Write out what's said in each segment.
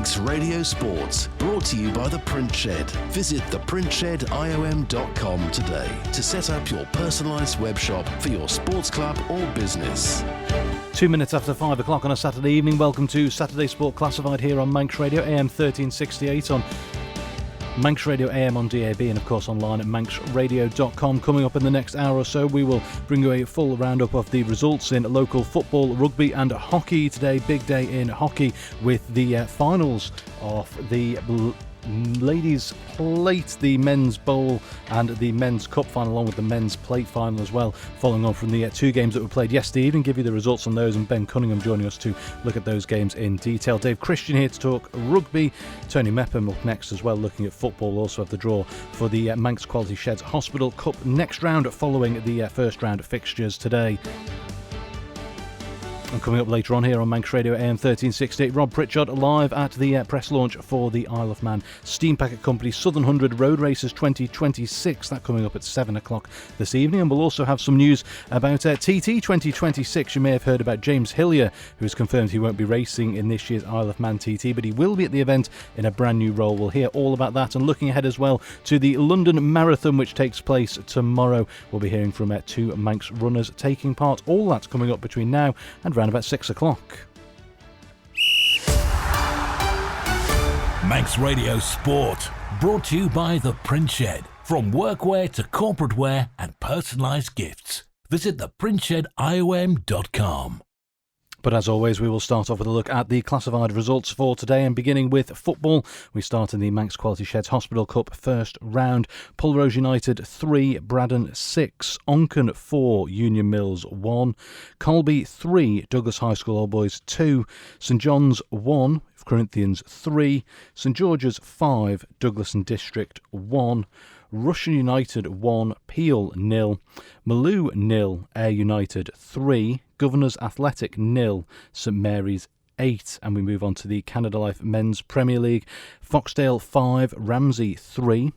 Manx Radio Sports, brought to you by The Print Shed. Visit theprintshediom.com today to set up your personalised web shop for your sports club or business. 2 minutes after 5 o'clock on a Saturday evening. Welcome to Saturday Sport Classified here on Manx Radio, AM 1368 on Manx Radio AM on DAB, and of course online at manxradio.com. Coming up in the next hour or so, we will bring you a full roundup of the results in local football, rugby and hockey today. Big day in hockey with the finals of the Ladies Plate, the Men's Bowl and the Men's Cup final, along with the Men's Plate final as well, following on from the two games that were played yesterday evening. Give you the results on those, and Ben Cunningham joining us to look at those games in detail. Dave Christian here to talk rugby. Tony Mepham up next as well, looking at football. Also have the draw for the Manx Quality Sheds Hospital Cup next round, following the first round of fixtures today. And coming up later on here on Manx Radio AM 1368, Rob Pritchard live at the press launch for the Isle of Man Steam Packet Company Southern 100 Road Races 2026. That coming up at 7 o'clock this evening. And we'll also have some news about TT 2026. You may have heard about James Hillier, who has confirmed he won't be racing in this year's Isle of Man TT, but he will be at the event in a brand new role. We'll hear all about that, and looking ahead as well to the London Marathon, which takes place tomorrow. We'll be hearing from two Manx runners taking part. All that's coming up between now and around about 6 o'clock. Manx Radio Sport, brought to you by The Print Shed. From workwear to corporate wear and personalised gifts, visit theprintshediom.com. But as always, we will start off with a look at the classified results for today, and beginning with football. We start in the Manx Quality Sheds Hospital Cup first round. Pulrose United 3, Braddon 6, Onken 4, Union Mills 1, Colby 3, Douglas High School Old Boys 2, St John's 1, Corinthians 3, St George's 5, Douglas and District 1, Russian United 1, Peel 0, Maloo 0, Ayr United 3, Governors Athletic 0, St Mary's 8. And we move on to the Canada Life Men's Premier League. Foxdale 5, Ramsey 3.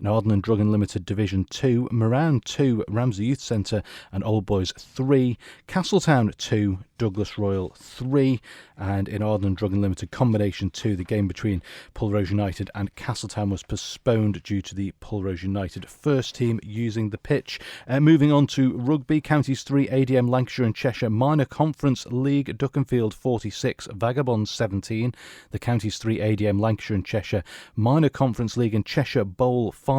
Arden and Drug Unlimited Division 2, Moran 2, Ramsey Youth Centre and Old Boys 3, Castletown 2, Douglas Royal 3, and in Arden and Drug Unlimited Combination 2, the game between Pulrose United and Castletown was postponed due to the Pulrose United first team using the pitch. Moving on to rugby, Counties 3, ADM Lancashire and Cheshire Minor Conference League, Duckenfield 46, Vagabonds 17, the Counties 3, ADM Lancashire and Cheshire Minor Conference League and Cheshire Bowl final,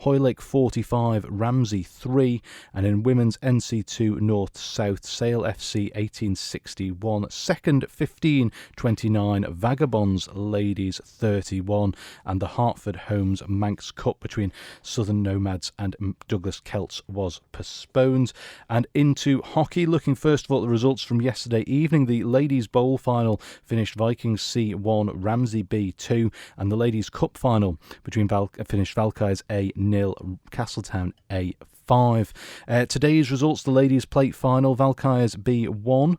Hoylake 45, Ramsey 3, and in women's NC2 North South, Sale FC 1861, second 15-29, Vagabonds Ladies 31, and the Hertford Homes Manx Cup between Southern Nomads and Douglas Celts was postponed. And into hockey, looking first of all at the results from yesterday evening. The Ladies Bowl final finished Vikings C1, Ramsey B2, and the Ladies Cup final between finished Valkyries A0, Castletown A5. Today's results: the Ladies Plate final, Valkyries B1,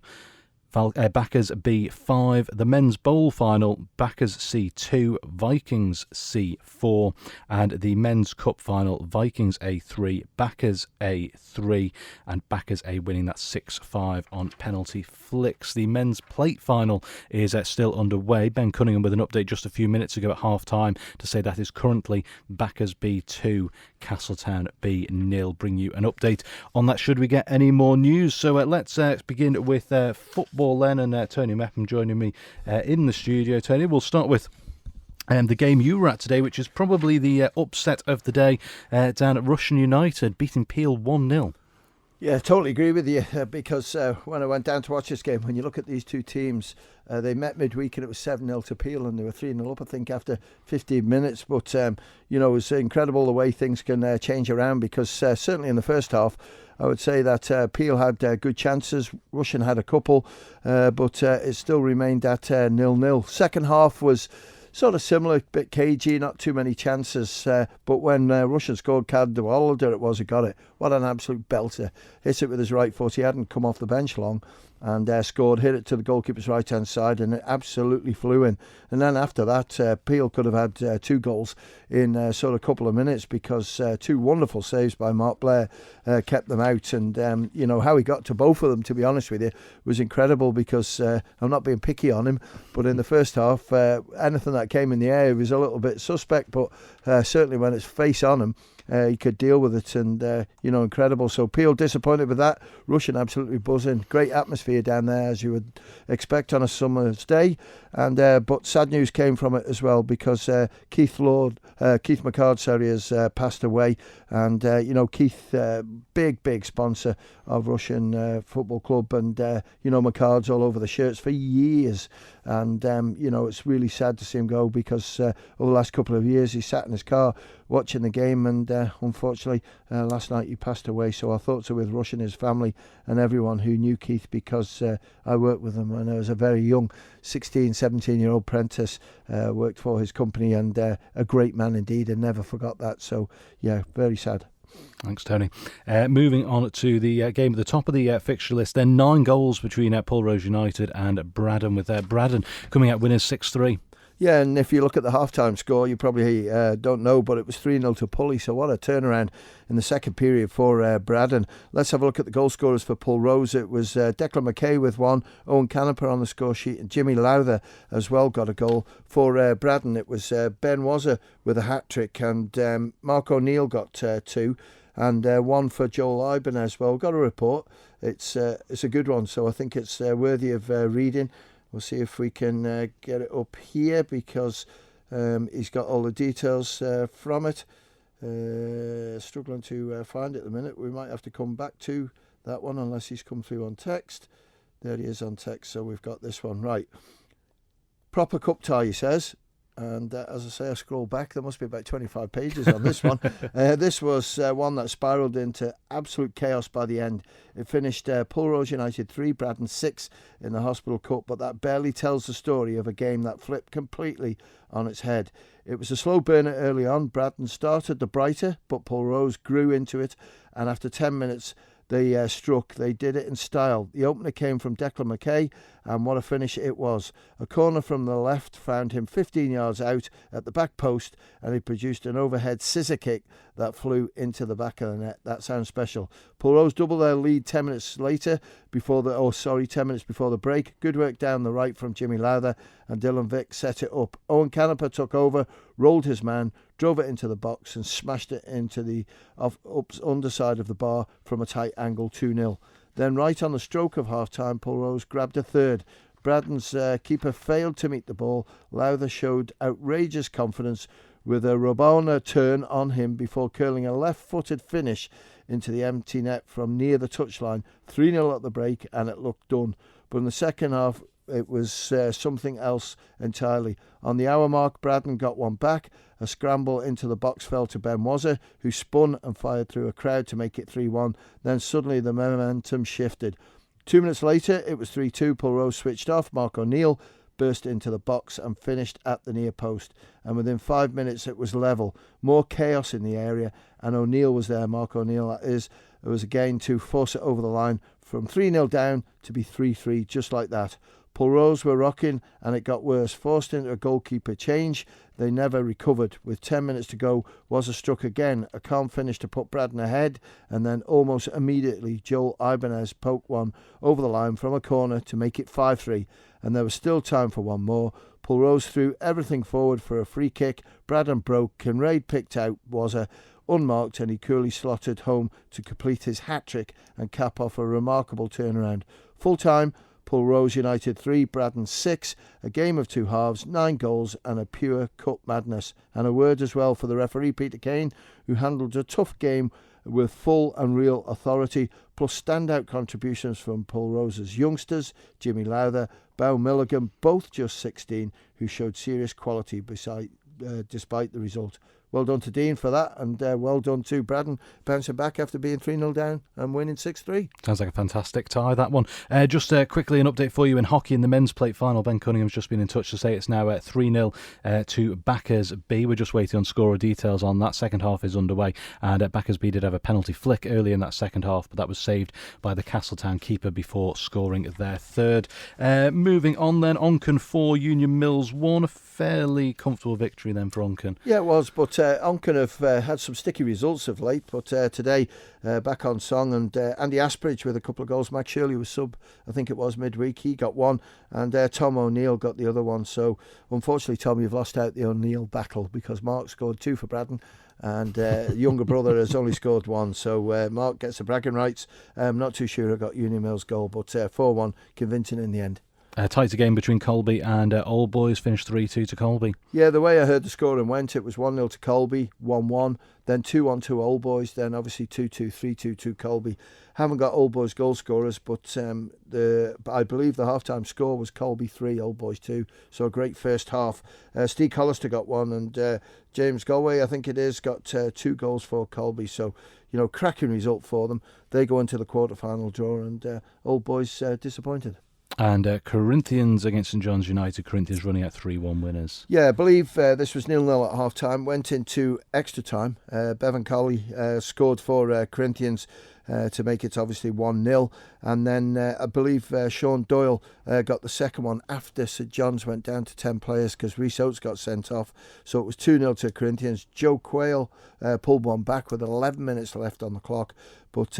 Backers B5, the Men's Bowl final, Backers C2, Vikings C4, and the Men's Cup final, Vikings A3, Backers A3, and Backers A winning that 6-5 on penalty flicks. The Men's Plate final is still underway. Ben Cunningham with an update just a few minutes ago at half-time to say that is currently Backers B2, Castletown B0. Bring you an update on that should we get any more news. So let's begin with football then, and Tony Mepham joining me in the studio. Tony, we'll start with the game you were at today, which is probably the upset of the day, down at Russian United, beating Peel 1-0. Yeah, totally agree with you, because when I went down to watch this game, when you look at these two teams, they met midweek and it was 7-0 to Peel, and they were 3-0 up, I think, after 15 minutes. But, it was incredible the way things can change around, because certainly in the first half, I would say that Peel had good chances. Russian had a couple, but it still remained at 0-0. Second half was sort of similar, a bit cagey, not too many chances. But when Russian scored, Cadwallader it was who got it. What an absolute belter. Hit it with his right foot. He hadn't come off the bench long. and scored, hit it to the goalkeeper's right-hand side, and it absolutely flew in. And then after that, Peel could have had 2 goals in sort of a couple of minutes, because 2 wonderful saves by Mark Blair kept them out. And, how he got to both of them, to be honest with you, was incredible, because I'm not being picky on him, but in the first half, anything that came in the air was a little bit suspect, but certainly when it's face on him, he could deal with it, and incredible. So Peel disappointed with that. Rushen absolutely buzzing. Great atmosphere down there, as you would expect on a summer's day. And but sad news came from it as well, because Keith McCard, has passed away. And Keith, big sponsor of Russian Football Club, and McCard's all over the shirts for years. And it's really sad to see him go, because over the last couple of years he sat in his car watching the game, and unfortunately last night he passed away. So our thoughts are with Rush and his family and everyone who knew Keith, because I worked with him when I was a very young 17-year-old apprentice, worked for his company, and a great man indeed, and never forgot that. So yeah, very sad. Thanks, Tony. Moving on to the game at the top of the fixture list, then 9 goals between Pulrose United and Braddon, with Braddon coming out winners 6-3. Yeah, and if you look at the half-time score, you probably don't know, but it was 3-0 to Pulley, so what a turnaround in the second period for Braddon. Let's have a look at the goal scorers for Pulrose. It was Declan McKay with 1, Owen Caneper on the score sheet, and Jimmy Lowther as well got a goal. For Braddon, it was Ben Wazza with a hat-trick, and Mark O'Neill got 2, and 1 for Joel Ibanez. Well, got a report. It's a good one, so I think it's worthy of reading. We'll see if we can get it up here, because he's got all the details from it. Struggling to find it at the minute. We might have to come back to that one, unless he's come through on text. There he is on text, so we've got this one. Right. Proper cup tie, he says. And as I say, I scroll back, there must be about 25 pages on this one. This was one that spiralled into absolute chaos by the end. It finished Pulrose United 3, Braddon 6 in the Hospital Cup, but that barely tells the story of a game that flipped completely on its head. It was a slow burner early on. Braddon started the brighter, but Pulrose grew into it, and after 10 minutes they struck. They did it in style. The opener came from Declan McKay, and what a finish it was. A corner from the left found him 15 yards out at the back post, and he produced an overhead scissor kick that flew into the back of the net. That sounds special. Pulrose doubled their lead 10 minutes before the break. Good work down the right from Jimmy Lowther, and Dylan Vick set it up. Owen Caneper took over, rolled his man, drove it into the box, and smashed it into the underside of the bar from a tight angle, 2-0. Then right on the stroke of half-time, Pulrose grabbed a third. Braddon's keeper failed to meet the ball. Lowther showed outrageous confidence with a Rabona turn on him before curling a left-footed finish into the empty net from near the touchline. 3-0 at the break, and it looked done. But in the second half, it was something else entirely. On the hour mark, Braddon got one back. A scramble into the box fell to Ben Wazza, who spun and fired through a crowd to make it 3-1. Then suddenly the momentum shifted. 2 minutes later, it was 3-2. Pulrose switched off. Mark O'Neill burst into the box and finished at the near post. And within 5 minutes, it was level. More chaos in the area, and O'Neill was there. Mark O'Neill, that is. It was again to force it over the line from 3-0 down to be 3-3, just like that. Pulrose were rocking, and it got worse. Forced into a goalkeeper change, they never recovered. With 10 minutes to go, Wazza struck again. A calm finish to put Braddon ahead, and then almost immediately Joel Ibanez poked one over the line from a corner to make it 5-3, and there was still time for one more. Pulrose threw everything forward for a free kick. Braddon broke. Kinraid picked out Wazza unmarked, and he coolly slotted home to complete his hat-trick and cap off a remarkable turnaround. Full time, Pulrose United 3, Braddon 6, a game of 2 halves, 9 goals, and a pure cup madness. And a word as well for the referee Peter Kane, who handled a tough game with full and real authority, plus standout contributions from Pulrose's youngsters, Jimmy Lowther, Bow Milligan, both just 16, who showed serious quality despite the result. well done to Dean for that, and well done to Braddon bouncing back after being 3-0 down and winning 6-3. Sounds like a fantastic tie, that one. Just quickly an update for you in hockey in the men's plate final. Ben Cunningham's just been in touch to say it's now 3-0 to Backers B. We're just waiting on scorer details on that. Second half is underway, and Backers B did have a penalty flick early in that second half, but that was saved by the Castletown keeper before scoring their third. Moving on then, Onchan 4, Union Mills 1. A fairly comfortable victory then for Onchan. Yeah, it was, but Onchan have had some sticky results of late, but today back on song, and Andy Aspridge with a couple of goals. Max Shirley was sub, I think it was midweek, he got one, and Tom O'Neill got the other one. So unfortunately, Tom, you've lost out the O'Neill battle, because Mark scored 2 for Braddon, and younger brother has only scored 1. So Mark gets the bragging rights. I'm not too sure I got Union Mills' goal, but 4-1 convincing in the end. Tighter game between Colby and Old Boys, finished 3-2 to Colby. Yeah, the way I heard the scoring went, it was 1-0 to Colby, 1-1, then 2-1 to Old Boys, then obviously 2-2, 3-2 to Colby. Haven't got Old Boys goal scorers, but I believe the half-time score was Colby 3, Old Boys 2, so a great first half. Steve Hollister got 1, and James Galway, I think it is, got 2 goals for Colby, so, cracking result for them. They go into the quarter-final draw, and Old Boys disappointed. And Corinthians against St John's United. Corinthians running out 3-1 winners. Yeah, I believe this was 0-0 at half-time. Went into extra time. Bevan Colley scored for Corinthians to make it obviously 1-0. And then I believe Sean Doyle got the second one after St John's went down to 10 players because Rhys Oates got sent off. So it was 2-0 to Corinthians. Joe Quayle pulled one back with 11 minutes left on the clock. But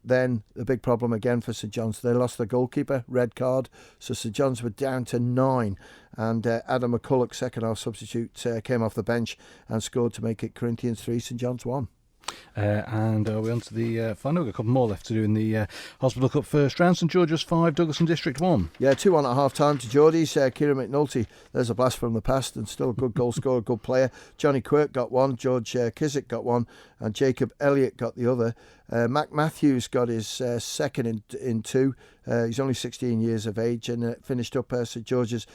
then the big problem again for St John's, they lost their goalkeeper, red card. So St John's were down to 9. And Adam McCulloch, second half substitute, came off the bench and scored to make it Corinthians 3, St John's 1. And we're on to the final. We've got a couple more left to do in the Hospital Cup first round. St George's 5, Douglas and District 1. Yeah, 2-1 at half time to Geordie's. Kieran McNulty, there's a blast from the past and still a good goal scorer, good player. Johnny Quirk got 1, George Kissick got 1, and Jacob Elliott got the other. Mac Matthews got his second in 2. He's only 16 years of age, and finished up St George's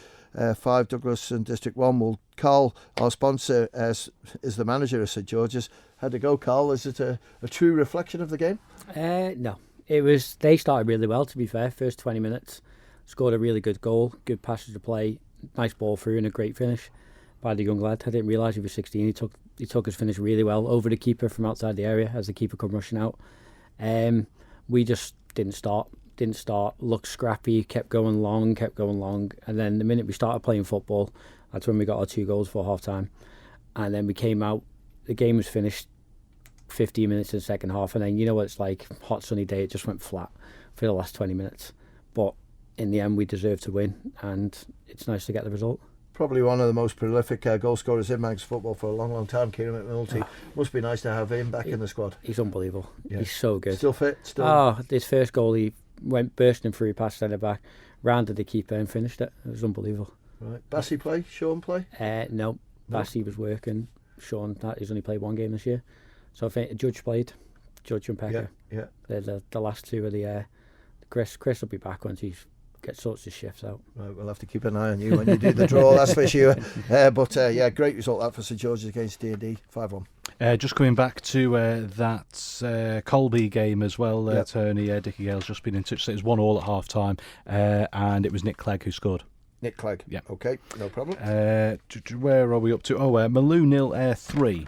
5, Douglas and District 1. Well, Carl, our sponsor, is the manager of St George's. How'd it go, Carl? Is it a true reflection of the game? No. They started really well, to be fair. First 20 minutes, scored a really good goal, good passage to play, nice ball through and a great finish by the young lad. I didn't realise he was 16. He took his finish really well over the keeper from outside the area as the keeper come rushing out. We just didn't start, looked scrappy, kept going long, and then the minute we started playing football, that's when we got our 2 goals for half time. And then we came out, the game was finished 15 minutes in the second half, and then you know what it's like, hot sunny day, it just went flat for the last 20 minutes. But in the end we deserved to win, and it's nice to get the result. Probably one of the most prolific goal scorers in Manx football for a long time, Kieran McNulty. Must be nice to have him back in the squad. He's unbelievable. Yeah. He's so good. Still fit? His first goal, he went bursting through past centre back, rounded the keeper and finished it. It was unbelievable. Right. Bassey play? Sean play? No. Bassey was working. Sean, he's only played 1 game this year. So I think Judge played. Judge and Pecker. Yeah. They're the last 2 of the Chris will be back once he sorts his shifts out. Right, we'll have to keep an eye on you when you do the draw, that's for sure. But great result that for St George's against D&D, 5-1. Just coming back to that Colby game as well, Tony, Dickie Gale's just been in touch. So it was 1-1 at half time, and it was Nick Clegg who scored. Nick Clegg. Yeah. Okay, no problem. Where are we up to? Maloo 0, Ayr 3.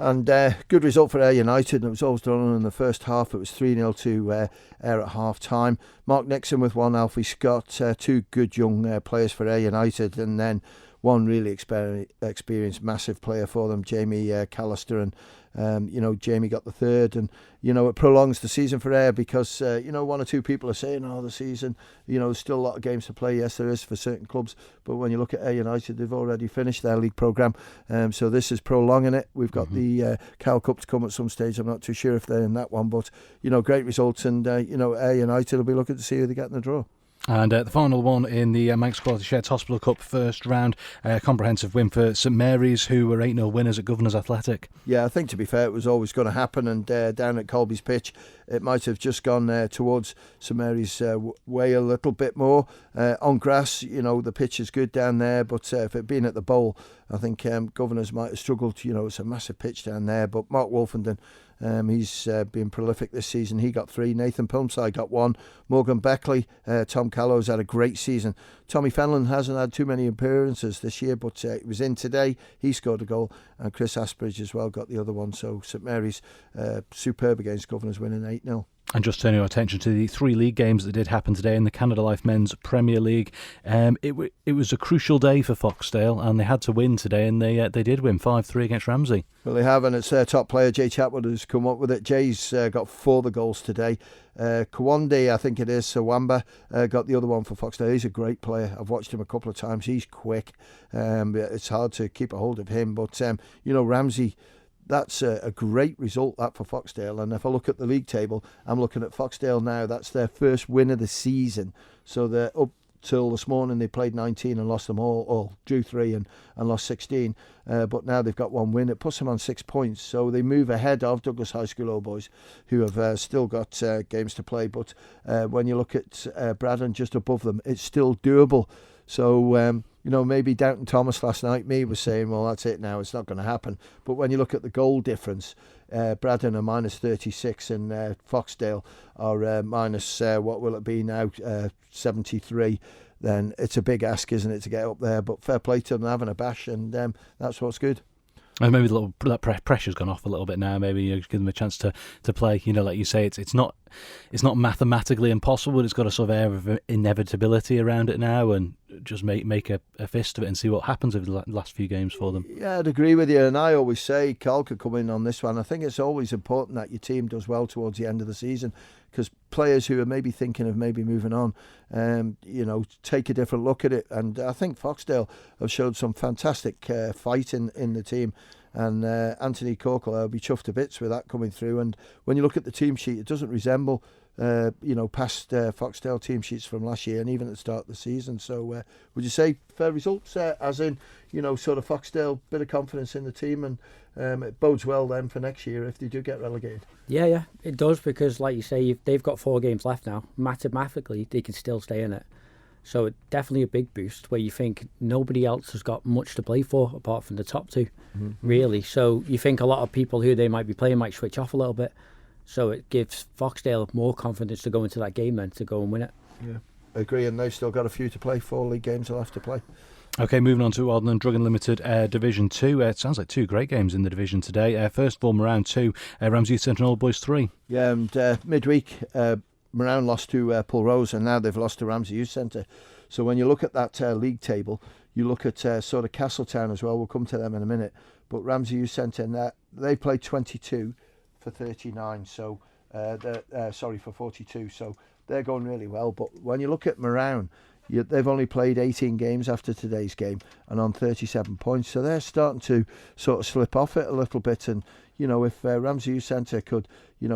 And good result for Ayr United. It was always done in the first half. It was 3-0 to Ayr at half time. Mark Nixon with 1, Alfie Scott, 2 good young players for Ayr United, and then 1 really experienced massive player for them, Jamie Callister, and Jamie got the 3rd, and it prolongs the season for Ayr because 1 or 2 people are saying, the season, there's still a lot of games to play. Yes, there is for certain clubs, but when you look at Ayr United, they've already finished their league programme, so this is prolonging it. We've got the Cal Cup to come at some stage. I'm not too sure if they're in that one, but great results, and Ayr United will be looking to see who they get in the draw. And the final one in the Manx Quality Sheds Hospital Cup first round, comprehensive win for St Mary's, who were 8-0 winners at Governors Athletic. Yeah, I think to be fair, it was always going to happen, and down at Colby's pitch, it might have just gone towards St Mary's way a little bit more. On grass, the pitch is good down there, but if it had been at the Bowl, I think Governors might have struggled. It's a massive pitch down there, but Mark Wolfenden, he's been prolific this season. He got 3. Nathan Pilmside got 1. Morgan Beckley, Tom Callow's had a great season. Tommy Fenlon hasn't had too many appearances this year, but he was in today. He scored a goal, and Chris Aspridge as well got the other one. So St Mary's superb against Governors, winning 8-0. And just turning our attention to the 3 league games that did happen today in the Canada Life Men's Premier League. It was a crucial day for Foxdale, and they had to win today, and they did win 5-3 against Ramsey. Well, they have, and it's their top player, Jay Chatwood, who's come up with it. Jay's got 4 of the goals today. Kawande, I think it is, Sawamba, got the other one for Foxdale. He's a great player. I've watched him a couple of times. He's quick. It's hard to keep a hold of him. But, Ramsey, that's a great result, that, for Foxdale. And if I look at the league table, I'm looking at Foxdale now. That's their first win of the season. So they're up till this morning. They played 19 and lost them all, or drew 3 and lost 16. But now they've got 1 win. It puts them on 6 points. So they move ahead of Douglas High School Old Boys, who have still got games to play. But when you look at Braddon just above them, it's still doable. So, maybe Downton Thomas last night, was saying, well, that's it now, it's not going to happen. But when you look at the goal difference, Braddon are minus 36 and Foxdale are minus, what will it be now, 73. Then it's a big ask, isn't it, to get up there? But fair play to them, having a bash, and that's what's good. And maybe that pressure's gone off a little bit now. Maybe give them a chance to play. Like you say, it's not mathematically impossible. But it's got a sort of air of inevitability around it now, and just make a fist of it and see what happens over the last few games for them. Yeah, I'd agree with you. And I always say, Carl could come in on this one. I think it's always important that your team does well towards the end of the season, because players who are maybe thinking of maybe moving on, take a different look at it. And I think Foxdale have showed some fantastic fight in the team. And Anthony Corkle will be chuffed to bits with that coming through. And when you look at the team sheet, it doesn't resemble past Foxdale team sheets from last year and even at the start of the season. So would you say fair results, as in, sort of Foxdale, bit of confidence in the team, and it bodes well then for next year if they do get relegated? Yeah, it does, because like you say, they've got 4 games left now. Mathematically, they can still stay in it. So it's definitely a big boost, where you think nobody else has got much to play for apart from the top 2, really. So you think a lot of people who they might be playing might switch off a little bit. So it gives Foxdale more confidence to go into that game then, to go and win it. Yeah, I agree, and they've still got a few to play. 4 league games they'll have to play. OK, moving on to Alderman Drug Unlimited Division 2. It sounds like 2 great games in the division today. First of all, Moran 2, Ramsey Youth Centre and Old Boys 3. Yeah, and midweek, Moran lost to Pulrose, and now they've lost to Ramsey Youth Centre. So when you look at that league table, you look at sort of Castletown as well. We'll come to them in a minute. But Ramsey Youth Centre, they played 22 for 39. So for 42. So they're going really well. But when you look at Moran, they've only played 18 games after today's game and on 37 points. So they're starting to sort of slip off it a little bit. And, if Ramsey Youth Centre could,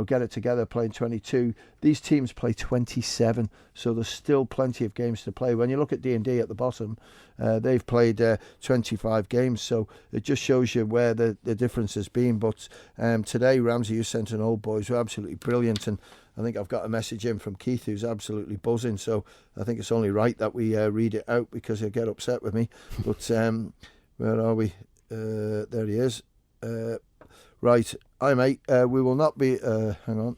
get it together playing 22, these teams play 27. So there's still plenty of games to play. When you look at D&D at the bottom, they've played 25 games. So it just shows you where the difference has been. But today, Ramsey Youth Centre and Old Boys were absolutely brilliant. And I think I've got a message in from Keith, who's absolutely buzzing. So I think it's only right that we read it out, because he'll get upset with me. But where are we? There he is. Right, hi mate. We will not be. Hang on.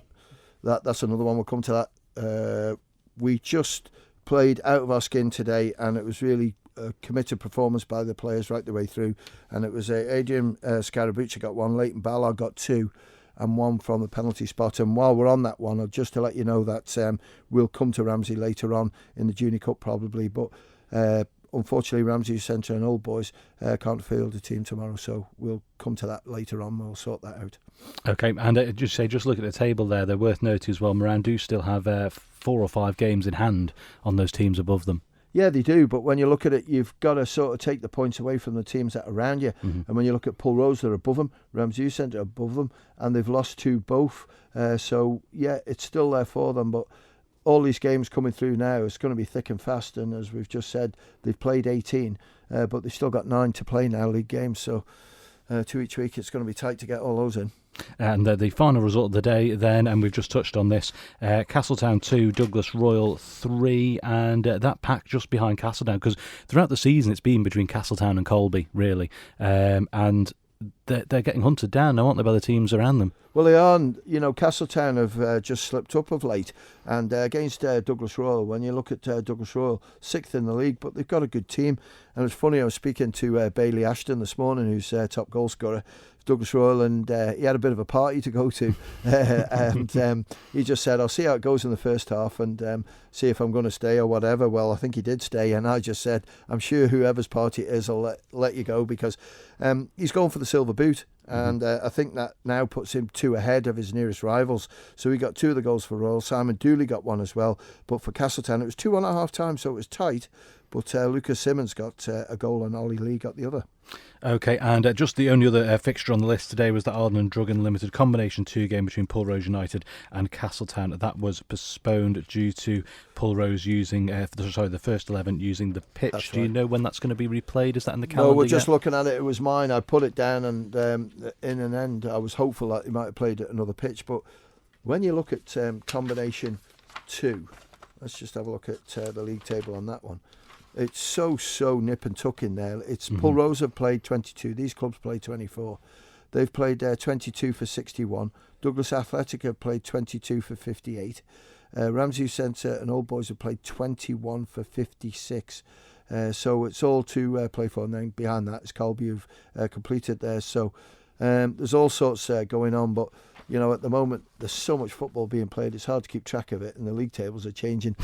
That's another one. We'll come to that. We just played out of our skin today, and it was really a committed performance by the players right the way through. And it was Adrian Scarabucci got 1, Leighton Ballard got 2. And 1 from the penalty spot. And while we're on that one, just to let you know that we'll come to Ramsey later on in the Junior Cup probably, but unfortunately Ramsey Centre and Old Boys can't field a team tomorrow, so we'll come to that later on. We'll sort that out. OK, and just look at the table there. They're worth noting as well. Moran do still have 4 or 5 games in hand on those teams above them. Yeah, they do, but when you look at it, you've got to sort of take the points away from the teams that are around you. And when you look at Pulrose, they're above them, Ramsey Youth Centre above them, and they've lost 2 both. So, yeah, it's still there for them, but all these games coming through now, it's going to be thick and fast, and as we've just said, they've played 18, but they've still got 9 to play now, league games, so to each week. It's going to be tight to get all those in. And the final result of the day then, and we've just touched on this, Castletown 2, Douglas Royal 3, and that pack just behind Castletown, because throughout the season it's been between Castletown and Colby, really, and they're getting hunted down now, aren't they, by the teams around them? Well, they are. And, Castletown have just slipped up of late. And against Douglas Royal, when you look at Douglas Royal, 6th in the league, but they've got a good team. And it's funny, I was speaking to Bailey Ashton this morning, who's top goal scorer, Douglas Royal, and he had a bit of a party to go to. And he just said, I'll see how it goes in the first half and see if I'm going to stay or whatever. Well, I think he did stay. And I just said, I'm sure whoever's party it is, I'll let you go, because he's going for the silver boot. And I think that now puts him 2 ahead of his nearest rivals. So he got 2 of the goals for Royal. Simon Dooley got 1 as well. But for Castletown, it was 2-1 at half time, so it was tight. But Lucas Simmons got a goal and Ollie Lee got the other. OK, and just the only other fixture on the list today was the Arden and Druggan Limited Combination 2 game between Pulrose United and Castletown. That was postponed due to Pulrose using, the first 11 using the pitch. That's Do you right. know when that's going to be replayed? Is that in the calendar? No, we're just yet? looking at it. It was mine. I put it down, and in an end, I was hopeful that he might have played at another pitch. But when you look at Combination 2, let's just have a look at the league table on that one. It's so nip and tuck in there. It's Pulrose have played 22. These clubs played 24. They've played 22 for 61. Douglas Athletic have played 22 for 58. Ramsey Centre and Old Boys have played 21 for 56. So it's all to play for. And then behind that is Colby, who've completed theirs. So there's all sorts going on. But, at the moment, there's so much football being played, it's hard to keep track of it. And the league tables are changing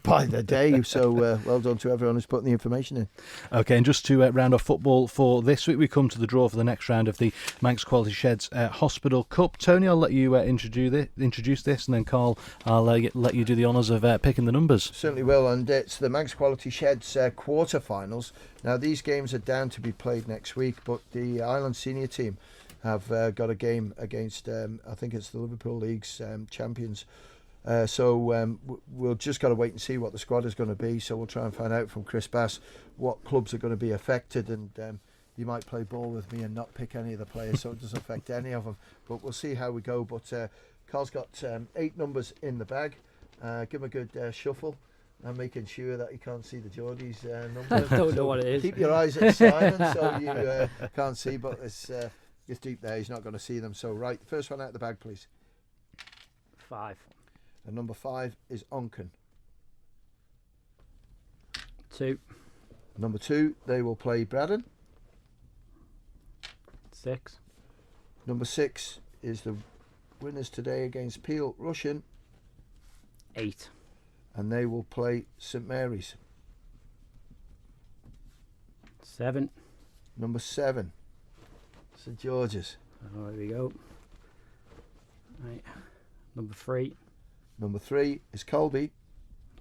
by the day. So well done to everyone who's putting the information in. OK, and just to round off football for this week, we come to the draw for the next round of the Manx Quality Sheds Hospital Cup. Tony, I'll let you introduce this, and then Carl, I'll let you do the honours of picking the numbers. Certainly will, and it's the Manx Quality Sheds quarter-finals. Now, these games are down to be played next week, but the Island Senior team have got a game against, I think it's the Liverpool League's champions. So we'll just got to wait and see what the squad is going to be. So we'll try and find out from Chris Bass what clubs are going to be affected, and you might play ball with me and not pick any of the players, so it doesn't affect any of them. But we'll see how we go. But Carl's got 8 numbers in the bag. Give him a good shuffle. I'm making sure that you can't see the Geordies numbers. I don't know what it is. Keep your eyes at Simon so you can't see, but it's deep there. He's not going to see them. So, right, first one out of the bag, please. 5. And number 5 is Onken. 2. Number 2, they will play Braddon. 6. Number 6 is the winners today against Peel Russian. 8. And they will play St Mary's. 7. Number 7, St George's. Oh, there we go. Right. Number 3. Number 3 is Colby.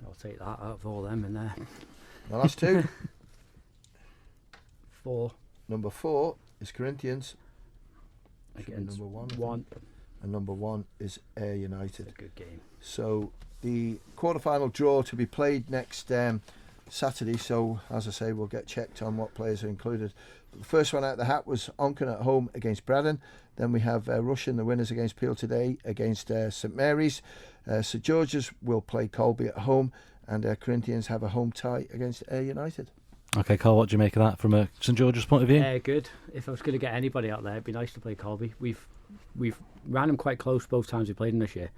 I'll take that out of all them in there. The last 2. 4. Number 4 is Corinthians. Against number 1. 1. And number 1 is Ayr United. It's a good game. So the quarter-final draw to be played next Saturday. So as I say, we'll get checked on what players are included. The first one out of the hat was Onken at home against Braddon. Then we have Russian, the winners against Peel today, against St Mary's. St George's will play Colby at home, and Corinthians have a home tie against Ayr United. OK, Carl, what do you make of that from a St George's point of view? Good. If I was going to get anybody out there, it'd be nice to play Colby. We've ran them quite close both times we played them this year,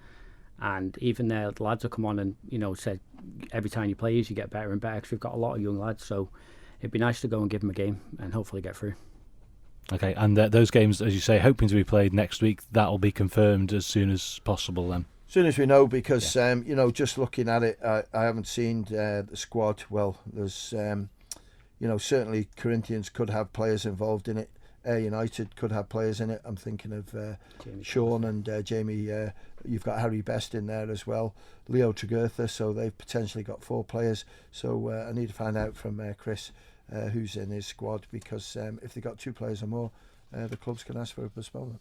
and even the lads have come on and said every time you play us you get better and better, because we've got a lot of young lads. So it'd be nice to go and give them a game and hopefully get through. OK, and those games, as you say, hoping to be played next week, that'll be confirmed as soon as possible then? As soon as we know, because just looking at it, I haven't seen the squad. Well, there's certainly Corinthians could have players involved in it. Ayr United could have players in it. I'm thinking of Sean and Jamie. You've got Harry Best in there as well. Leo Tregurtha, so they've potentially got 4 players. So I need to find out from Chris who's in his squad, because if they've got 2 players or more, the clubs can ask for a postponement.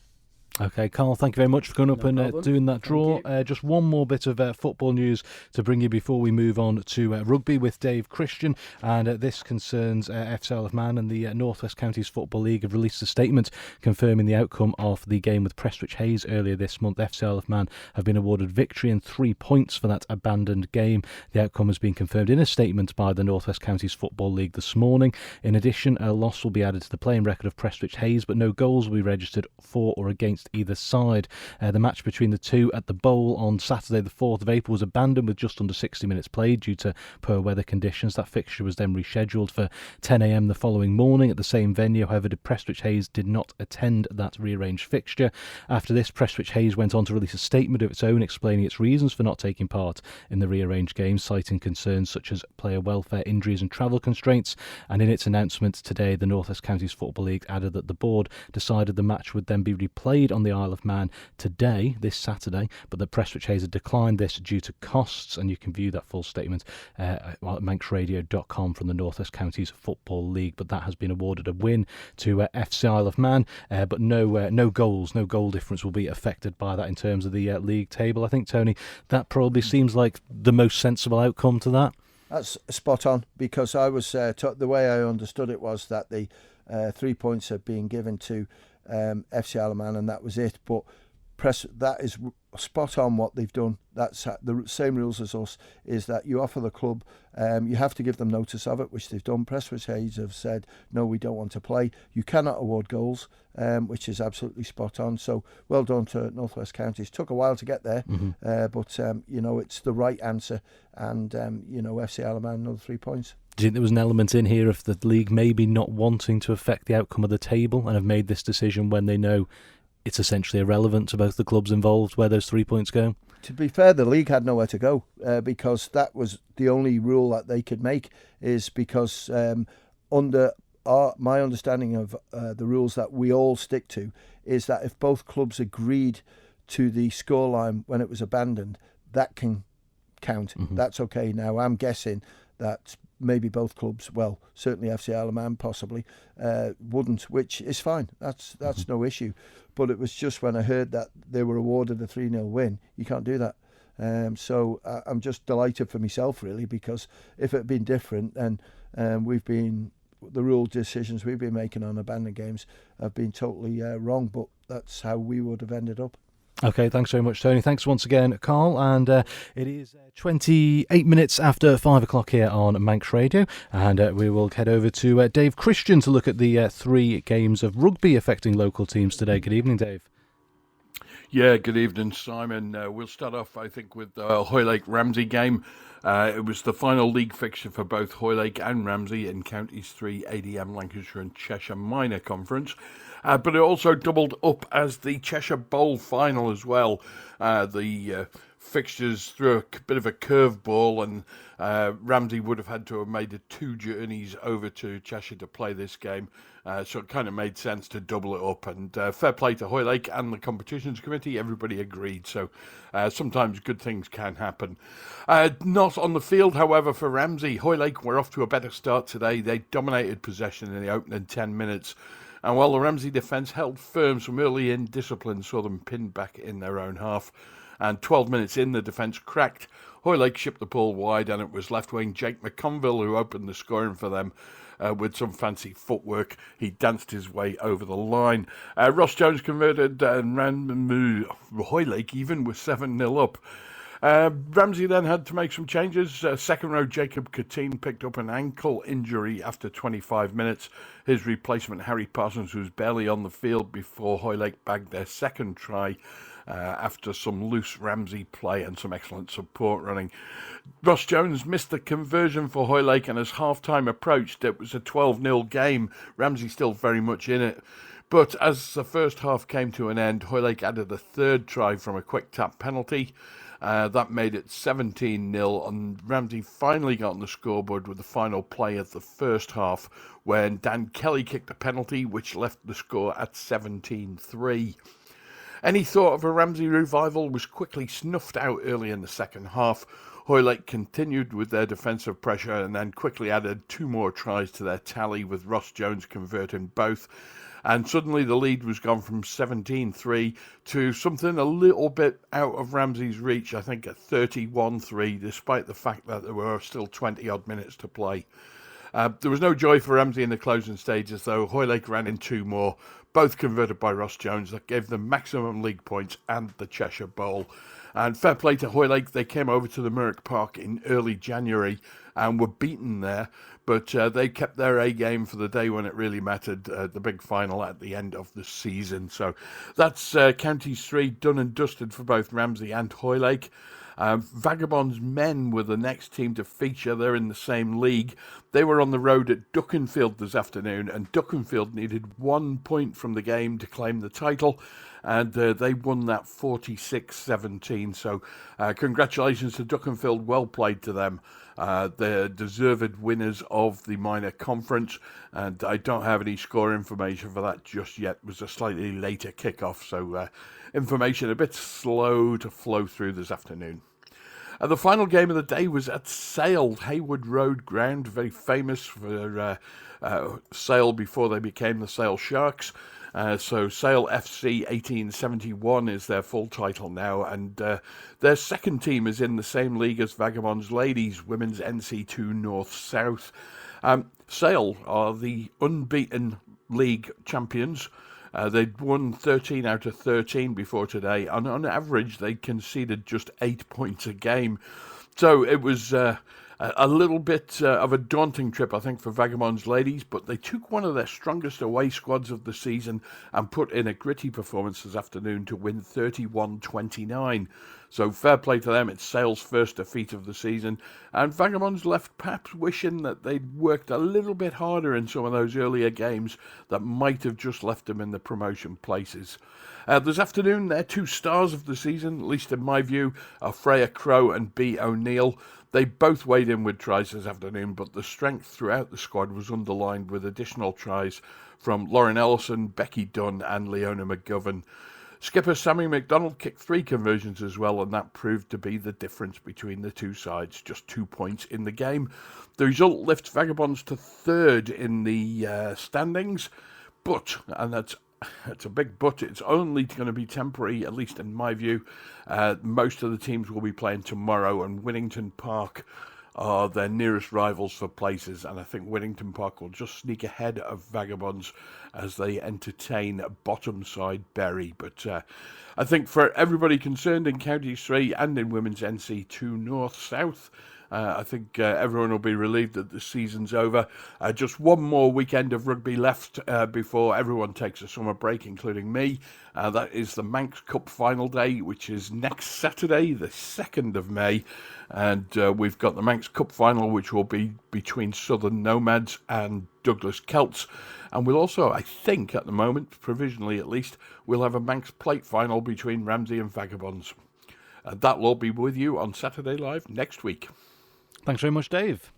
Okay, Carl, thank you very much for coming up No and problem. doing that draw. Thank you. Just one more bit of football news to bring you before we move on to rugby with Dave Christian. And this concerns FC Isle of Man, and the North West Counties Football League have released a statement confirming the outcome of the game with Prestwich Hayes earlier this month. FC Isle of Man have been awarded victory and 3 points for that abandoned game. The outcome has been confirmed in a statement by the North West Counties Football League this morning. In addition, a loss will be added to the playing record of Prestwich Hayes, but no goals will be registered for or against either side. The match between the two at the Bowl on Saturday the 4th of April was abandoned with just under 60 minutes played due to poor weather conditions. That fixture was then rescheduled for 10 a.m. the following morning at the same venue. However, Prestwich Hayes did not attend that rearranged fixture. After this, Prestwich Hayes went on to release a statement of its own explaining its reasons for not taking part in the rearranged game, citing concerns such as player welfare, injuries and travel constraints. And in its announcement today, the North West Counties Football League added that the board decided the match would then be replayed on the Isle of Man today, this Saturday, but that Prestwich Hayes had declined this due to costs. And you can view that full statement at manxradio.com from the North West Counties Football League. But that has been awarded a win to FC Isle of Man, but no goals, no goal difference will be affected by that in terms of the league table. I think, Tony, that probably seems like the most sensible outcome to that. That's spot on, because I was the way I understood it was that the 3 points had been given to FC Isle of Man, and that was it. But that is spot on what they've done. That's the same rules as us, is that you offer the club, you have to give them notice of it, which they've done. Prestwich Hayes have said, no, we don't want to play. You cannot award goals, which is absolutely spot on. So well done to North West Counties. Took a while to get there, but it's the right answer. And, FC Isle of Man, another 3 points. Do you think there was an element in here of the league maybe not wanting to affect the outcome of the table and have made this decision when they know it's essentially irrelevant to both the clubs involved where those 3 points go? To be fair, the league had nowhere to go because that was the only rule that they could make, is because under my understanding of the rules that we all stick to is that if both clubs agreed to the scoreline when it was abandoned, that can count. That's okay. Now, I'm guessing that maybe both clubs, well, certainly FC Isle of Man possibly, wouldn't, which is fine. That's no issue. But it was just when I heard that they were awarded a 3-0 win, you can't do that. So I'm just delighted for myself, really, because if it had been different, then the rule decisions we've been making on abandoned games have been totally wrong, but that's how we would have ended up. Okay, thanks very much, Tony. Thanks once again, Carl. And it is 28 minutes after 5 o'clock here on Manx Radio. And we will head over to Dave Christian to look at the 3 games of rugby affecting local teams today. Good evening, Dave. Yeah, good evening, Simon. We'll start off, I think, with the Hoylake Ramsey game. It was the final league fixture for both Hoylake and Ramsey in Counties 3, ADM, Lancashire and Cheshire Minor Conference. But it also doubled up as the Cheshire Bowl final as well. The fixtures threw a bit of a curveball, and Ramsey would have had to have made 2 journeys over to Cheshire to play this game. So it kind of made sense to double it up. And fair play to Hoylake and the competitions committee. Everybody agreed. So sometimes good things can happen. Not on the field, however, for Ramsey. Hoylake were off to a better start today. They dominated possession in the opening 10 minutes. And while the Ramsey defence held firm, some early indiscipline saw them pinned back in their own half. And 12 minutes in, the defence cracked. Hoylake shipped the ball wide, and it was left-wing Jake McConville who opened the scoring for them with some fancy footwork. He danced his way over the line. Ross Jones converted, and Hoylake even was 7-0 up. Ramsey then had to make some changes. Second row Jacob Catine picked up an ankle injury after 25 minutes. His replacement Harry Parsons was barely on the field before Hoylake bagged their second try after some loose Ramsey play and some excellent support running. Ross Jones missed the conversion for Hoylake, and as half-time approached, it was a 12-0 game. Ramsey still very much in it. But as the first half came to an end, Hoylake added a third try from a quick tap penalty. That made it 17-0, and Ramsey finally got on the scoreboard with the final play of the first half when Dan Kelly kicked a penalty, which left the score at 17-3. Any thought of a Ramsey revival was quickly snuffed out early in the second half. Hoylake continued with their defensive pressure and then quickly added 2 more tries to their tally, with Ross Jones converting both. And suddenly the lead was gone from 17-3 to something a little bit out of Ramsey's reach, I think at 31-3, despite the fact that there were still 20-odd minutes to play. There was no joy for Ramsey in the closing stages, though. Hoylake ran in 2 more, both converted by Ross Jones, that gave them maximum league points and the Cheshire Bowl. And fair play to Hoylake, they came over to the Merrick Park in early January and were beaten there, but they kept their A game for the day when it really mattered, the big final at the end of the season. So that's Counties 3 done and dusted for both Ramsey and Hoylake. Vagabonds men were the next team to feature. They're in the same league. They were on the road at Duckenfield this afternoon, and Duckenfield needed 1 point from the game to claim the title, and they won that 46-17. So congratulations to Duckenfield. Well played to them. They're deserved winners of the minor conference, and I don't have any score information for that just yet. It was a slightly later kickoff, so information a bit slow to flow through this afternoon. The final game of the day was at Sale, Haywood Road Ground, very famous for Sale before they became the Sale Sharks. So Sale FC 1871 is their full title now, and their second team is in the same league as Vagabonds Ladies, Women's NC2 North-South. Sale are the unbeaten league champions. They'd won 13 out of 13 before today, and on average they conceded just 8 points a game. So it was a little bit of a daunting trip, I think, for Vagabonds Ladies, but they took one of their strongest away squads of the season and put in a gritty performance this afternoon to win 31-29. So fair play to them. It's Sale's first defeat of the season, and Vagabonds left perhaps wishing that they'd worked a little bit harder in some of those earlier games that might have just left them in the promotion places. This afternoon, their 2 stars of the season, at least in my view, are Freya Crow and B. O'Neill. They both weighed in with tries this afternoon, but the strength throughout the squad was underlined with additional tries from Lauren Ellison, Becky Dunn and Leona McGovern. Skipper Sammy McDonald kicked 3 conversions as well, and that proved to be the difference between the 2 sides, just 2 points in the game. The result lifts Vagabonds to 3rd in the standings, but, and that's a big but, it's only going to be temporary, at least in my view. Most of the teams will be playing tomorrow, and Winnington Park are their nearest rivals for places, and I think Winnington Park will just sneak ahead of Vagabonds as they entertain bottom side Bury. But I think for everybody concerned in Counties 3 and in Women's NC2 North-South, I think everyone will be relieved that the season's over. Just one more weekend of rugby left before everyone takes a summer break, including me. That is the Manx Cup final day, which is next Saturday, the 2nd of May. And we've got the Manx Cup final, which will be between Southern Nomads and Douglas Celts. And we'll also, I think at the moment, provisionally at least, we'll have a Manx Plate final between Ramsey and Vagabonds. That'll all be with you on Saturday Live next week. Thanks very much, Dave.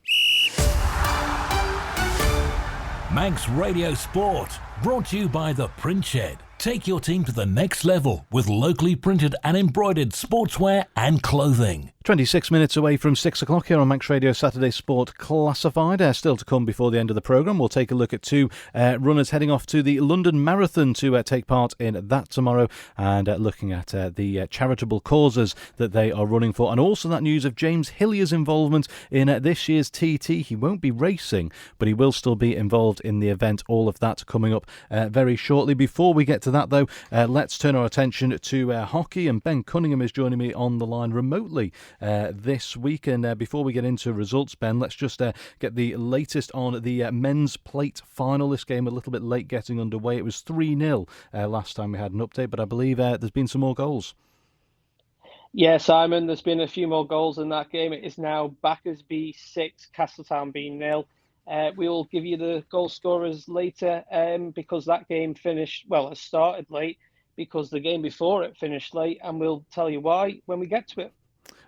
Manx Radio Sport, brought to you by the Print Shed. Take your team to the next level with locally printed and embroidered sportswear and clothing. 26 minutes away from 6 o'clock here on Manx Radio Saturday Sport Classified. Still to come before the end of the programme. We'll take a look at 2 runners heading off to the London Marathon to take part in that tomorrow, and looking at the charitable causes that they are running for, and also that news of James Hillier's involvement in this year's TT. He won't be racing, but he will still be involved in the event. All of that coming up very shortly. Before we get to that, though, let's turn our attention to hockey, and Ben Cunningham is joining me on the line remotely this week. And before we get into results, Ben, let's just get the latest on the men's plate final. This game a little bit late getting underway. It was 3-0 last time we had an update, but I believe there's been some more goals. Yeah, Simon, there's been a few more goals in that game. It is now Battersby 6, Castletown B 0. We will give you the goal scorers later because that game finished, well, it started late because the game before it finished late, and we'll tell you why when we get to it.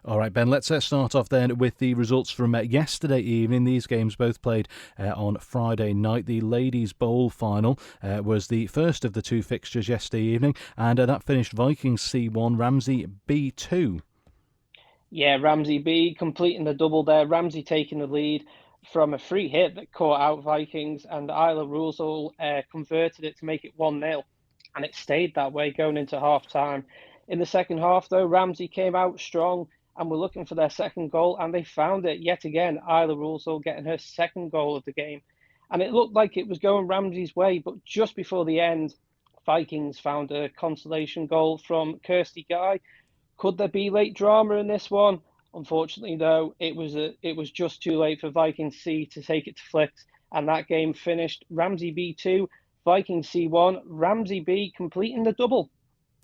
All right, Ben, let's start off then with the results from yesterday evening. These games both played on Friday night. The Ladies' Bowl final was the first of the two fixtures yesterday evening, and that finished Vikings C1, Ramsey B2. Yeah, Ramsey B completing the double there. Ramsey taking the lead from a free hit that caught out Vikings, and Isla Rusel converted it to make it 1-0. And it stayed that way going into half time. In the second half, though, Ramsey came out strong and were looking for their second goal, and they found it yet again. Isla Rusel getting her second goal of the game. And it looked like it was going Ramsey's way, but just before the end, Vikings found a consolation goal from Kirsty Guy. Could there be late drama in this one? Unfortunately, though, it was just too late for Vikings C to take it to flicks, and that game finished Ramsey B2, Vikings C1, Ramsey B completing the double.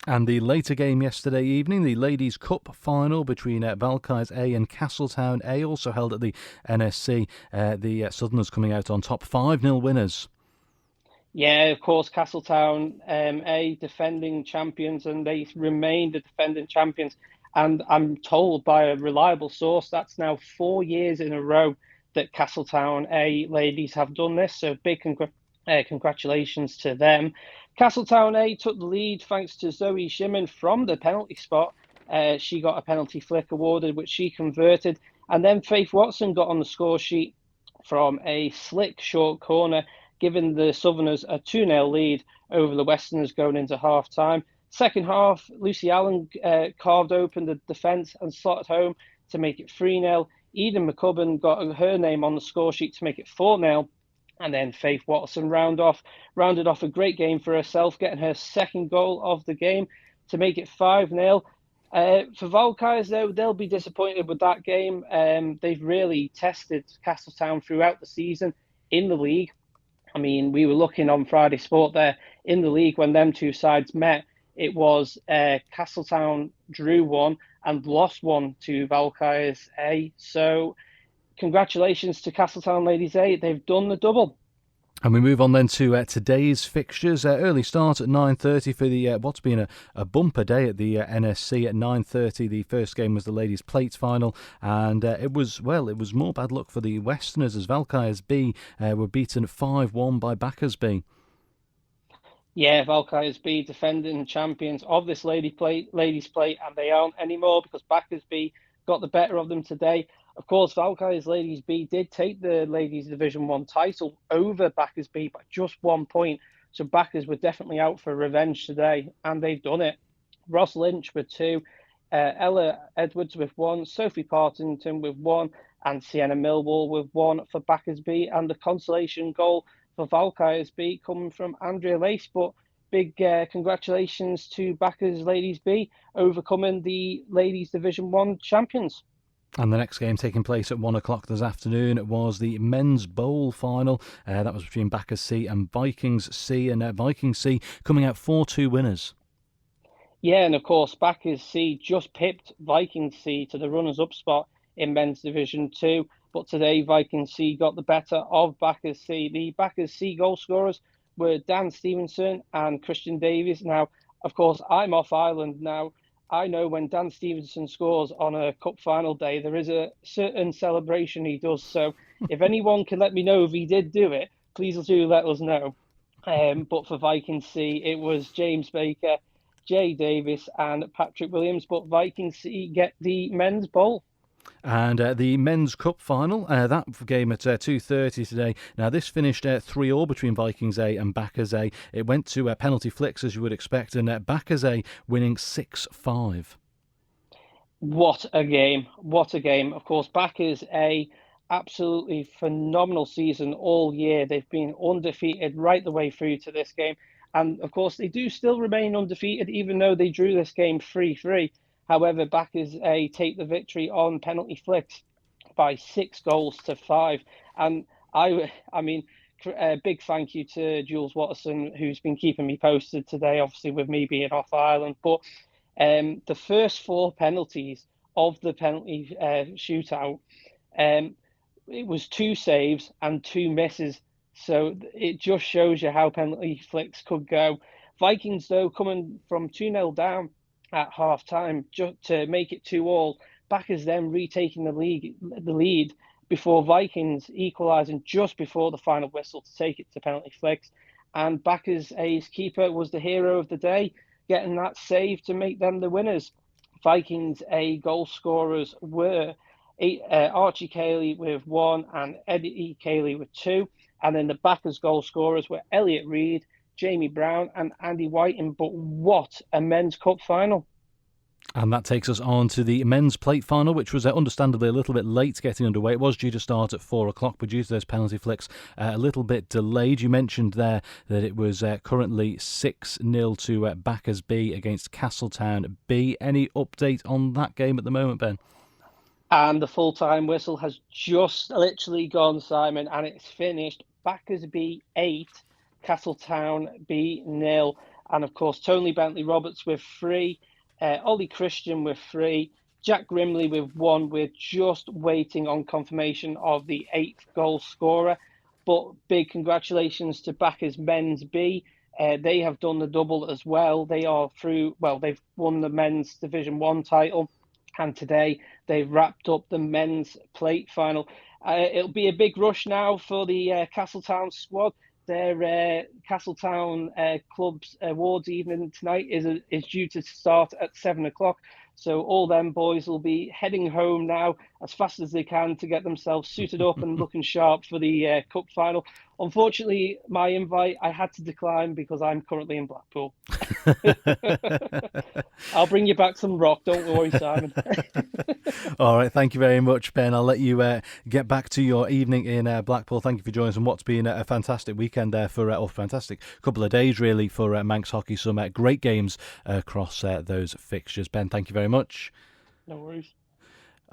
And the later game yesterday evening, the Ladies' Cup final between Valkyries A and Castletown A, also held at the NSC. The Southerners coming out on top, 5-0 winners. Yeah, of course, Castletown A defending champions, and they remain the defending champions. And I'm told by a reliable source that's now 4 years in a row that Castletown A ladies have done this. So big congratulations to them. Castletown A took the lead thanks to Zoe Shimon from the penalty spot. She got a penalty flick awarded, which she converted. And then Faith Watson got on the score sheet from a slick short corner, giving the Southerners a 2-0 lead over the Westerners going into half-time. Second half, Lucy Allen carved open the defence and slotted home to make it 3-0. Eden McCubbin got her name on the score sheet to make it 4-0. And then Faith Watson rounded off a great game for herself, getting her second goal of the game to make it 5-0. For Valkyries, though, they'll be disappointed with that game. They've really tested Castletown throughout the season in the league. I mean, we were looking on Friday Sport there in the league when them two sides met. It was Castletown drew 1 and lost 1 to Valkyries A. So congratulations to Castletown Ladies A. They've done the double. And we move on then to today's fixtures. Early start at 9:30 for the what's been a bumper day at the NSC. At 9:30, the first game was the Ladies' Plate final, and it was more bad luck for the Westerners as Valkyries B were beaten 5-1 by Backers B. Yeah, Valkyries B defending champions of this ladies' plate, and they aren't anymore because Backers B got the better of them today. Of course, Valkyries Ladies B did take the Ladies Division 1 title over Backers B by just 1 point. So Backers were definitely out for revenge today, and they've done it. Ross Lynch with 2, Ella Edwards with 1, Sophie Partington with 1, and Sienna Millwall with 1 for Backers B. And the consolation goal for Valkyries B coming from Andrea Lace. But big congratulations to Backers Ladies B overcoming the Ladies Division 1 champions. And the next game taking place at 1 o'clock this afternoon was the Men's Bowl final. That was between Backers C and Vikings C, and Vikings C coming out 4-2 winners. Yeah, and of course, Backers C just pipped Vikings C to the runners-up spot in Men's Division 2. But today, Vikings C got the better of Backers C. The Backers C goal scorers were Dan Stevenson and Christian Davies. Now, of course, I'm off island now. I know when Dan Stevenson scores on a cup final day, there is a certain celebration he does. So if anyone can let me know if he did do it, please do let us know. But for Vikings C, it was James Baker, Jay Davis and Patrick Williams. But Vikings C get the men's bowl. And the Men's Cup final, that game at 2:30 today. Now, this finished 3-3 between Vikings A and Backers A. It went to penalty flicks, as you would expect, and Backers A winning 6-5. What a game. What a game. Of course, Backers A, absolutely phenomenal season all year. They've been undefeated right the way through to this game. And, of course, they do still remain undefeated, even though they drew this game 3-3. However, Backers A take the victory on penalty flicks by 6-5. And I mean, a big thank you to Jules Watterson, who's been keeping me posted today, obviously with me being off island. But the first 4 penalties of the penalty shootout, it was 2 saves and 2 misses. So it just shows you how penalty flicks could go. Vikings, though, coming from 2-0 down at half-time just to make it 2-2, Backers then retaking the lead before Vikings equalising just before the final whistle to take it to penalty flicks. And Backers' ace keeper was the hero of the day, getting that save to make them the winners. Vikings' goal scorers were Archie Cayley with 1 and Eddie Cayley with 2. And then the Backers' goal scorers were Elliot Reid, Jamie Brown and Andy Whiting. But what a men's cup final. And that takes us on to the men's plate final, which was understandably a little bit late getting underway. It was due to start at 4 o'clock, but due to those penalty flicks, a little bit delayed. You mentioned there that it was currently 6-0 to Backers B against Castletown B. Any update on that game at the moment, Ben? And the full-time whistle has just literally gone, Simon, and it's finished. Backers B 8, Castletown B 0. And of course, Tony Bentley Roberts with 3. Ollie Christian with 3, Jack Grimley with 1. We're just waiting on confirmation of the 8th goal scorer. But big congratulations to Backers Men's B. They have done the double as well. They are through, they've won the men's Division 1 title. And today they've wrapped up the men's plate final. It'll be a big rush now for the Castletown squad. Their Castletown Club's awards evening tonight is due to start at 7 o'clock. So all them boys will be heading home now as fast as they can to get themselves suited up and looking sharp for the cup final. Unfortunately, my invite I had to decline because I'm currently in Blackpool. I'll bring you back some rock, don't worry, Simon. All right, thank you very much, Ben. I'll let you get back to your evening in Blackpool. Thank you for joining us on what's been a fantastic weekend there for, fantastic couple of days really for Manx hockey. Some great games across those fixtures. Ben, thank you very much. No worries.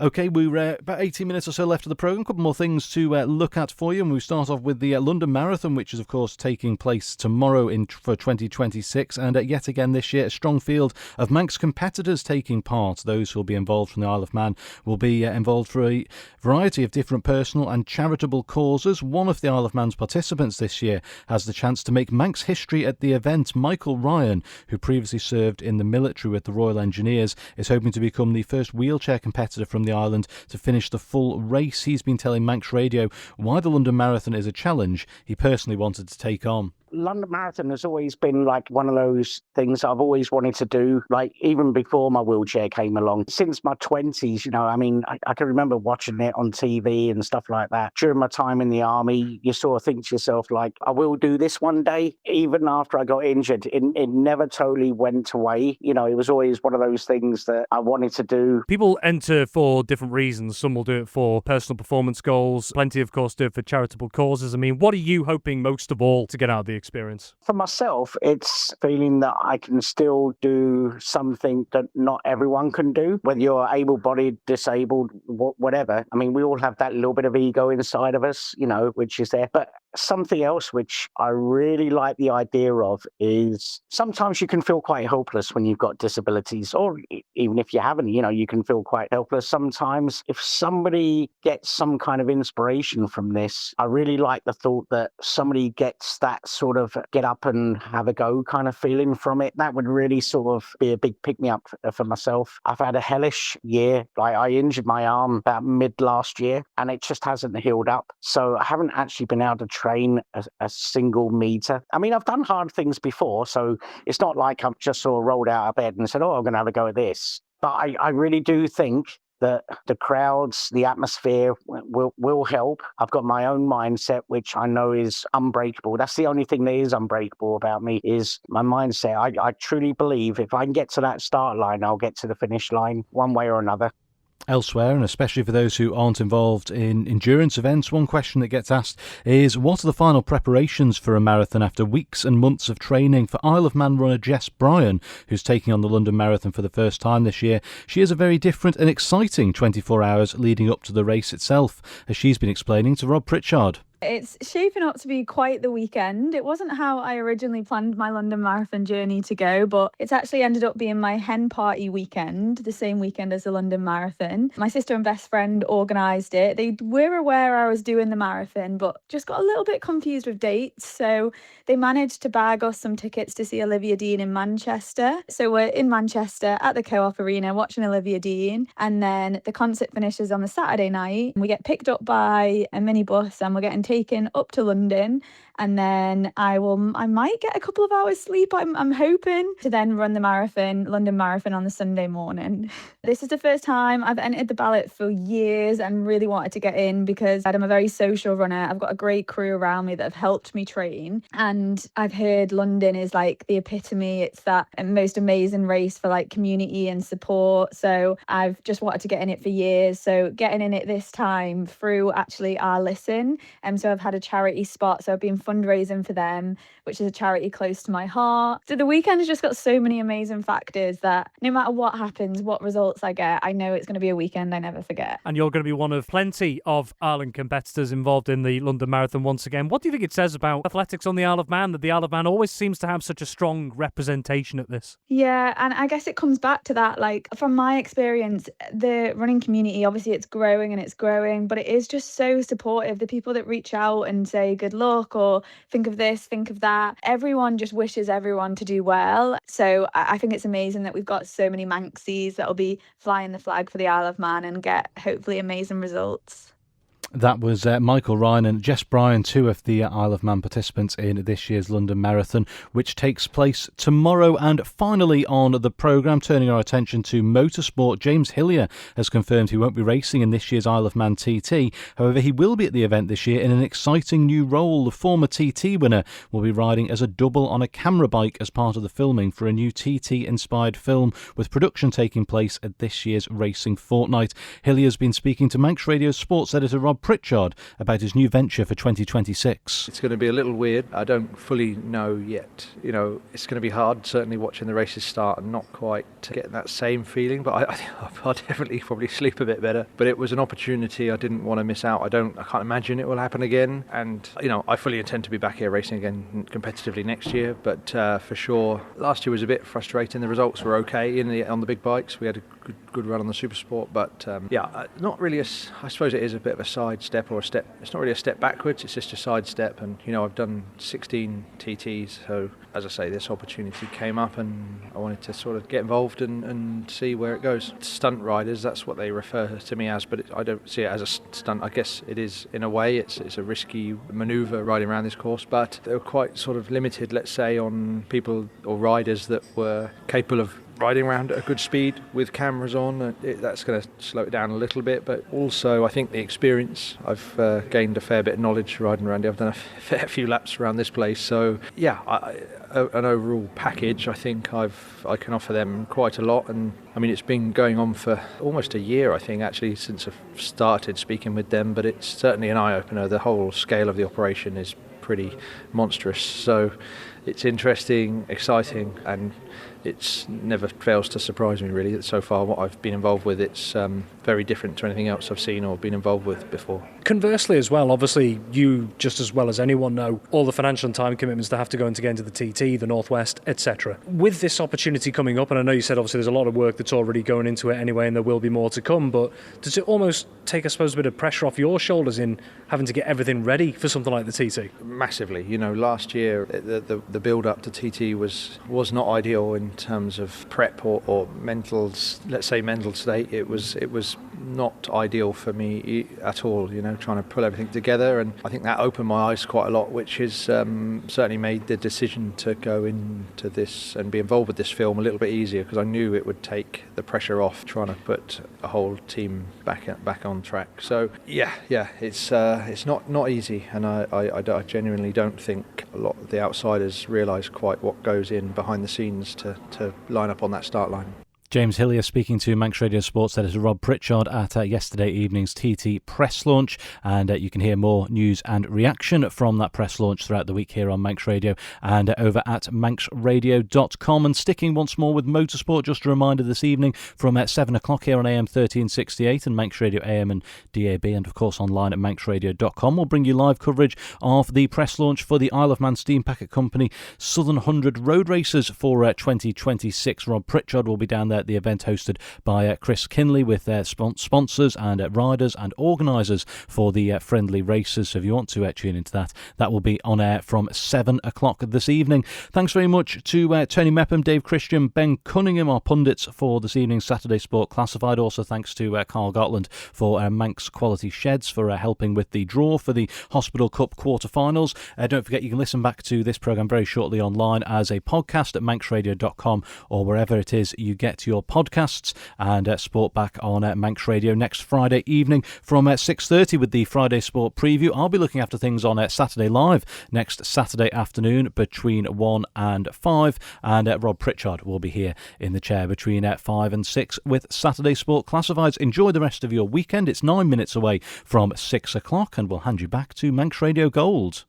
OK, we're about 18 minutes or so left of the programme. A couple more things to look at for you. And we start off with the London Marathon, which is, of course, taking place tomorrow for 2026. And yet again this year, a strong field of Manx competitors taking part. Those who will be involved from the Isle of Man will be involved for a variety of different personal and charitable causes. One of the Isle of Man's participants this year has the chance to make Manx history at the event. Michael Ryan, who previously served in the military with the Royal Engineers, is hoping to become the first wheelchair competitor from the island to finish the full race. He's been telling Manx Radio why the London Marathon is a challenge he personally wanted to take on. London Marathon has always been like one of those things I've always wanted to do, like even before my wheelchair came along. Since my 20s, you know, I mean, I can remember watching it on TV and stuff like that. During my time in the army, you sort of think to yourself, like, I will do this one day. Even after I got injured, it never totally went away. You know, it was always one of those things that I wanted to do. People enter for different reasons. Some will do it for personal performance goals. Plenty, of course, do it for charitable causes. I mean, what are you hoping most of all to get out of the experience? For myself, it's feeling that I can still do something that not everyone can do, whether you're able-bodied, disabled, whatever. I mean, we all have that little bit of ego inside of us, you know, which is there. But something else which I really like the idea of is sometimes you can feel quite helpless when you've got disabilities, or even if you haven't, you know, you can feel quite helpless sometimes. If somebody gets some kind of inspiration from this, I really like the thought that somebody gets that sort of get up and have a go kind of feeling from it. That would really sort of be a big pick-me-up for myself. I've had a hellish year. Like, I injured my arm about mid last year and it just hasn't healed up. So I haven't actually been able to train a single meter. I mean, I've done hard things before, so it's not like I've just sort of rolled out of bed and said, oh, I'm going to have a go at this. But I really do think that the crowds, the atmosphere will help. I've got my own mindset, which I know is unbreakable. That's the only thing that is unbreakable about me, is my mindset. I truly believe if I can get to that start line, I'll get to the finish line one way or another. Elsewhere, and especially for those who aren't involved in endurance events, one question that gets asked is, what are the final preparations for a marathon after weeks and months of training? For Isle of Man runner Jess Bryan, who's taking on the London Marathon for the first time this year, she has a very different and exciting 24 hours leading up to the race itself, as she's been explaining to Rob Pritchard. It's shaping up to be quite the weekend. It wasn't how I originally planned my London Marathon journey to go, but it's actually ended up being my hen party weekend, the same weekend as the London Marathon. My sister and best friend organised it. They were aware I was doing the marathon, but just got a little bit confused with dates. So they managed to bag us some tickets to see Olivia Dean in Manchester. So we're in Manchester at the Co-op Arena watching Olivia Dean, and then the concert finishes on the Saturday night. We get picked up by a minibus and we're getting taken up to London, and then I might get a couple of hours sleep. I'm hoping to then run the London Marathon on the Sunday morning. This is the first time I've entered the ballot for years and really wanted to get in because I'm a very social runner. I've got a great crew around me that have helped me train, and I've heard London is like the epitome. It's that most amazing race for like community and support. So I've just wanted to get in it for years. So getting in it this time through actually our Listen. So I've had a charity spot. So I've been fundraising for them, which is a charity close to my heart. So the weekend has just got so many amazing factors that no matter what happens, what results I get, I know it's going to be a weekend I never forget. And you're going to be one of plenty of Ireland competitors involved in the London Marathon once again. What do you think it says about athletics on the Isle of Man, that the Isle of Man always seems to have such a strong representation at this? Yeah, and I guess it comes back to that, like from my experience, the running community, obviously it's growing, but it is just so supportive. The people that reach out and say good luck or think of this, think of that, everyone just wishes everyone to do well. So I think it's amazing that we've got so many Manxies that'll be flying the flag for the Isle of Man and get hopefully amazing results. That was Michael Ryan and Jess Bryan, two of the Isle of Man participants in this year's London Marathon, which takes place tomorrow. And finally on the programme, turning our attention to motorsport, James Hillier has confirmed he won't be racing in this year's Isle of Man TT. However, he will be at the event this year in an exciting new role. The former TT winner will be riding as a double on a camera bike as part of the filming for a new TT-inspired film, with production taking place at this year's Racing Fortnight. Hillier's been speaking to Manx Radio sports editor Rob Pritchard about his new venture for 2026. It's going to be a little weird. I don't fully know yet. You know, it's going to be hard, certainly watching the races start and not quite getting that same feeling, but I'll definitely probably sleep a bit better. But it was an opportunity I didn't want to miss out. I can't imagine it will happen again. And, you know, I fully intend to be back here racing again competitively next year. But for sure, last year was a bit frustrating. The results were okay on the big bikes. We had a good run on the Supersport, but not really I suppose it is a bit of a side step or a step. It's not really a step backwards, it's just a side step. And you know, I've done 16 TTs, so as I say, this opportunity came up and I wanted to sort of get involved and see where it goes. Stunt riders, that's what they refer to me as, but I don't see it as a stunt. I guess it is in a way. It's a risky manoeuvre riding around this course, but they were quite sort of limited, let's say, on people or riders that were capable of riding around at a good speed with cameras on. That's going to slow it down a little bit, but also I think the experience, I've gained a fair bit of knowledge riding around here. I've done a fair few laps around this place, so yeah, an overall package, I think I can offer them quite a lot. And I mean, it's been going on for almost a year, I think, actually, since I've started speaking with them, but it's certainly an eye-opener. The whole scale of the operation is pretty monstrous, so it's interesting, exciting, and it's never fails to surprise me, really, that so far what I've been involved with, it's very different to anything else I've seen or been involved with before. Conversely as well, obviously you just as well as anyone know all the financial and time commitments that have to go into getting to the TT, the Northwest, etc. With this opportunity coming up, and I know you said obviously there's a lot of work that's already going into it anyway and there will be more to come, but does it almost take, I suppose, a bit of pressure off your shoulders in having to get everything ready for something like the TT? Massively. You know, last year the build-up to TT was not ideal in terms of prep or mental, let's say mental state. It was not ideal for me at all, you know, trying to pull everything together, and I think that opened my eyes quite a lot, which has certainly made the decision to go into this and be involved with this film a little bit easier, because I knew it would take the pressure off trying to put a whole team back on track. So yeah, it's not easy, and I genuinely don't think a lot of the outsiders realise quite what goes in behind the scenes to line up on that start line. James Hillier speaking to Manx Radio Sports editor Rob Pritchard at yesterday evening's TT press launch, and you can hear more news and reaction from that press launch throughout the week here on Manx Radio and over at manxradio.com. And sticking once more with motorsport, just a reminder this evening from 7 o'clock here on AM 1368 and Manx Radio AM and DAB, and of course online at manxradio.com. We'll bring you live coverage of the press launch for the Isle of Man Steam Packet Company Southern 100 Road Races for 2026. Rob Pritchard will be down there at the event hosted by Chris Kinley with their sponsors and riders and organisers for the friendly races. So if you want to tune into that, that will be on air from 7 o'clock this evening. Thanks very much to Tony Mepham, Dave Christian, Ben Cunningham, our pundits for this evening's Saturday Sport Classified. Also thanks to Carl Gotland for Manx Quality Sheds for helping with the draw for the Hospital Cup quarter-finals. Don't forget you can listen back to this programme very shortly online as a podcast at manxradio.com or wherever it is you get your podcasts, and sport back on Manx Radio next Friday evening from 6:30 with the Friday Sport Preview. I'll be looking after things on Saturday Live next Saturday afternoon between 1 and 5, and Rob Pritchard will be here in the chair between 5 and 6 with Saturday Sport Classifieds. Enjoy the rest of your weekend. It's 9 minutes away from 6 o'clock, and we'll hand you back to Manx Radio Gold.